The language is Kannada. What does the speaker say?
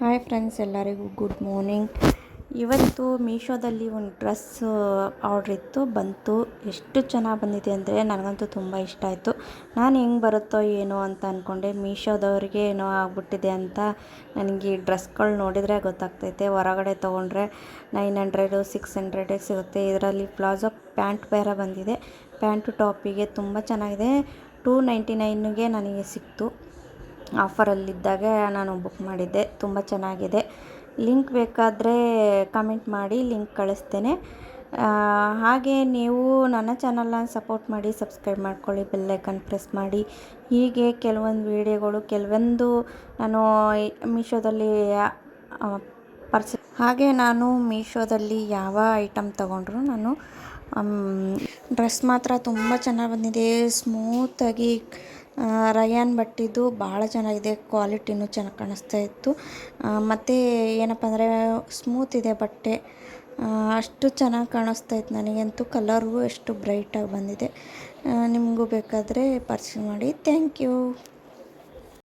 ಹಾಯ್ ಫ್ರೆಂಡ್ಸ್, ಎಲ್ಲರಿಗೂ ಗುಡ್ ಮಾರ್ನಿಂಗ್. ಇವತ್ತು ಮೀಶೋದಲ್ಲಿ ಒಂದು ಡ್ರೆಸ್ ಆರ್ಡ್ರ್ ಇತ್ತು, ಬಂತು. ಎಷ್ಟು ಚೆನ್ನಾಗಿ ಬಂದಿದೆ ಅಂದರೆ ನನಗಂತೂ ತುಂಬ ಇಷ್ಟ ಆಯಿತು. ನಾನು ಹೆಂಗೆ ಬರುತ್ತೋ ಏನೋ ಅಂತ ಅಂದ್ಕೊಂಡೆ. ಮೀಶೋದವ್ರಿಗೆ ಏನೋ ಆಗ್ಬಿಟ್ಟಿದೆ ಅಂತ ನನಗೆ ಈ ಡ್ರೆಸ್ಗಳು ನೋಡಿದರೆ ಗೊತ್ತಾಗ್ತೈತೆ. ಹೊರಗಡೆ ತೊಗೊಂಡ್ರೆ 900 600 ಸಿಗುತ್ತೆ. ಇದರಲ್ಲಿ ಪ್ಲಾಜೋ ಪ್ಯಾಂಟ್ ಬೇರೆ ಬಂದಿದೆ. ಪ್ಯಾಂಟು ಟಾಪಿಗೆ ತುಂಬ ಚೆನ್ನಾಗಿದೆ. 299ಗೆ ನನಗೆ ಸಿಕ್ತು. ಆಫರಲ್ಲಿದ್ದಾಗ ನಾನು ಬುಕ್ ಮಾಡಿದ್ದೆ. ತುಂಬ ಚೆನ್ನಾಗಿದೆ. ಲಿಂಕ್ ಬೇಕಾದರೆ ಕಮೆಂಟ್ ಮಾಡಿ, ಲಿಂಕ್ ಕಳಿಸ್ತೇನೆ. ಹಾಗೆ ನೀವು ನನ್ನ ಚಾನಲ್ನ ಸಪೋರ್ಟ್ ಮಾಡಿ, ಸಬ್ಸ್ಕ್ರೈಬ್ ಮಾಡ್ಕೊಳ್ಳಿ, ಬೆಲ್ಲೈಕನ್ ಪ್ರೆಸ್ ಮಾಡಿ. ಹೀಗೆ ಕೆಲವೊಂದು ನಾನು ಮೀಶೋದಲ್ಲಿ ಹಾಗೆ ನಾನು ಮೀಶೋದಲ್ಲಿ ಯಾವ ಐಟಮ್ ತೊಗೊಂಡ್ರು ನಾನು ಡ್ರೆಸ್ ಮಾತ್ರ ತುಂಬ ಚೆನ್ನಾಗಿ ಬಂದಿದೆ. ಸ್ಮೂತಾಗಿ ರಯಾನ್ ಬಟ್ಟಿದ್ದು ಭಾಳ ಚೆನ್ನಾಗಿದೆ. ಕ್ವಾಲಿಟಿನೂ ಚೆನ್ನಾಗಿ ಕಾಣಿಸ್ತಾ ಇತ್ತು. ಮತ್ತು ಏನಪ್ಪ ಅಂದರೆ ಸ್ಮೂತ್ ಇದೆ ಬಟ್ಟೆ. ಅಷ್ಟು ಚೆನ್ನಾಗಿ ಕಾಣಿಸ್ತಾ ಇತ್ತು. ನನಗಂತೂ ಕಲರು ಎಷ್ಟು ಬ್ರೈಟಾಗಿ ಬಂದಿದೆ. ನಿಮಗೂ ಬೇಕಾದರೆ ಪರ್ಚೇಸ್ ಮಾಡಿ. Thank you.